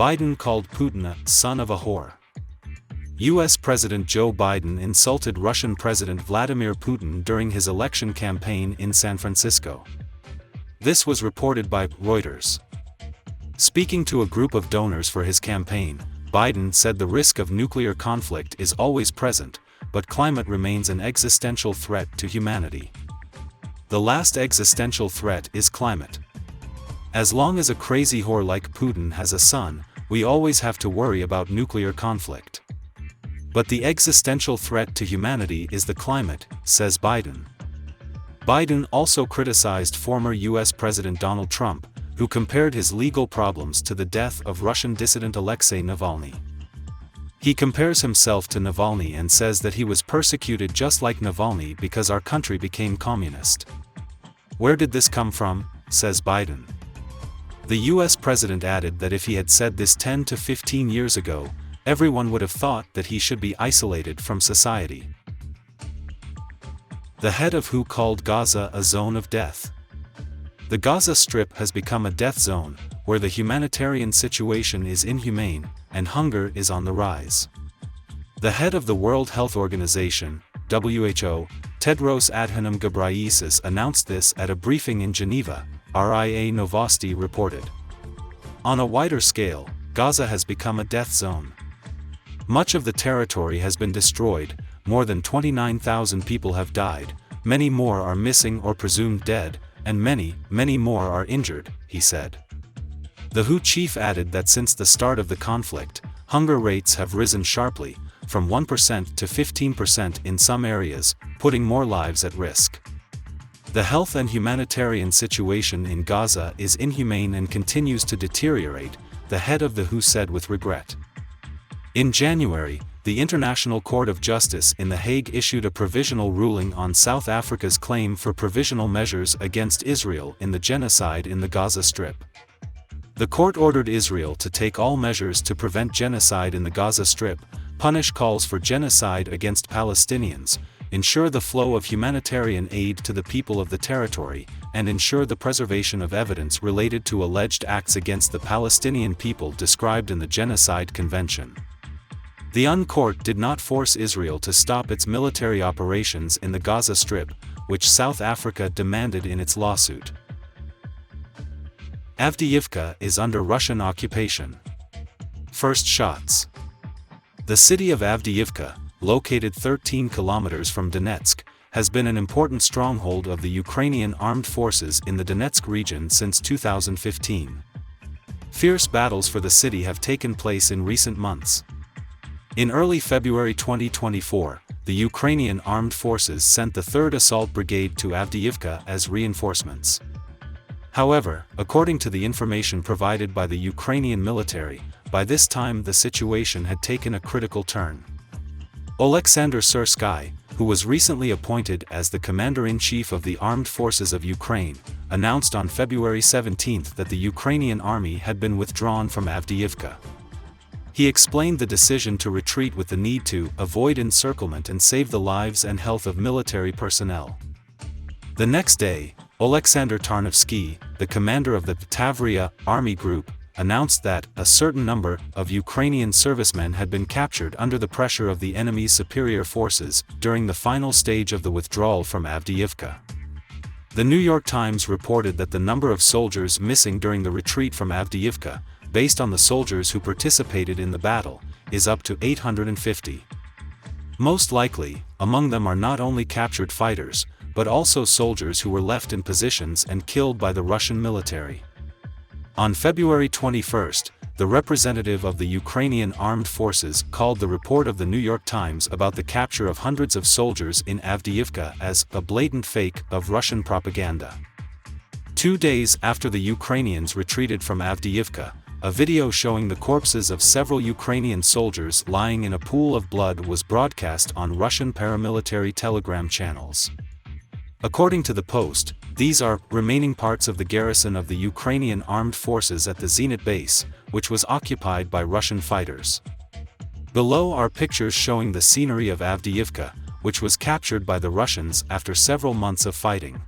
Biden called Putin a son of a whore. U.S. President Joe Biden insulted Russian President Vladimir Putin during his election campaign in San Francisco. This was reported by Reuters. Speaking to a group of donors for his campaign, Biden said the risk of nuclear conflict is always present, but climate remains an existential threat to humanity. The last existential threat is climate. As long as a crazy whore like Putin has a son, we always have to worry about nuclear conflict. But the existential threat to humanity is the climate, says Biden. Biden also criticized former U.S. President Donald Trump, who compared his legal problems to the death of Russian dissident Alexei Navalny. He compares himself to Navalny and says that he was persecuted just like Navalny because our country became communist. Where did this come from, says Biden. The U.S. president added that if he had said this 10 to 15 years ago, everyone would have thought that he should be isolated from society. The head of WHO called Gaza a zone of death. The Gaza Strip has become a death zone, where the humanitarian situation is inhumane, and hunger is on the rise. The head of the World Health Organization, WHO, Tedros Adhanom Ghebreyesus announced this at a briefing in Geneva, RIA Novosti reported. On a wider scale, Gaza has become a death zone. Much of the territory has been destroyed, more than 29,000 people have died, many more are missing or presumed dead, and many, many more are injured, he said. The WHO chief added that since the start of the conflict, hunger rates have risen sharply, from 1% to 15% in some areas, putting more lives at risk. The health and humanitarian situation in Gaza is inhumane and continues to deteriorate, the head of the WHO said with regret. In January, the International Court of Justice in The Hague issued a provisional ruling on South Africa's claim for provisional measures against Israel in the genocide in the Gaza Strip. The court ordered Israel to take all measures to prevent genocide in the Gaza Strip, punish calls for genocide against Palestinians, ensure the flow of humanitarian aid to the people of the territory, and ensure the preservation of evidence related to alleged acts against the Palestinian people described in the Genocide Convention. The UN court did not force Israel to stop its military operations in the Gaza Strip, which South Africa demanded in its lawsuit. Avdiivka is under Russian occupation. First shots. The city of Avdiivka, located 13 kilometers from Donetsk, has been an important stronghold of the Ukrainian armed forces in the Donetsk region since 2015. Fierce battles for the city have taken place in recent months. In early February 2024, the Ukrainian armed forces sent the 3rd Assault Brigade to Avdiivka as reinforcements. However, according to the information provided by the Ukrainian military, by this time the situation had taken a critical turn. Oleksandr Syrsky, who was recently appointed as the Commander-in-Chief of the Armed Forces of Ukraine, announced on February 17 that the Ukrainian army had been withdrawn from Avdiivka. He explained the decision to retreat with the need to avoid encirclement and save the lives and health of military personnel. The next day, Oleksandr Tarnovsky, the commander of the Tavria Army Group, announced that a certain number of Ukrainian servicemen had been captured under the pressure of the enemy's superior forces during the final stage of the withdrawal from Avdiivka. The New York Times reported that the number of soldiers missing during the retreat from Avdiivka, based on the soldiers who participated in the battle, is up to 850. Most likely, among them are not only captured fighters, but also soldiers who were left in positions and killed by the Russian military. On February 21, the representative of the Ukrainian armed forces called the report of the New York Times about the capture of hundreds of soldiers in Avdiivka as a blatant fake of Russian propaganda. 2 days after the Ukrainians retreated from Avdiivka, a video showing the corpses of several Ukrainian soldiers lying in a pool of blood was broadcast on Russian paramilitary Telegram channels. According to the Post, these are remaining parts of the garrison of the Ukrainian armed forces at the Zenit base, which was occupied by Russian fighters. Below are pictures showing the scenery of Avdiivka, which was captured by the Russians after several months of fighting.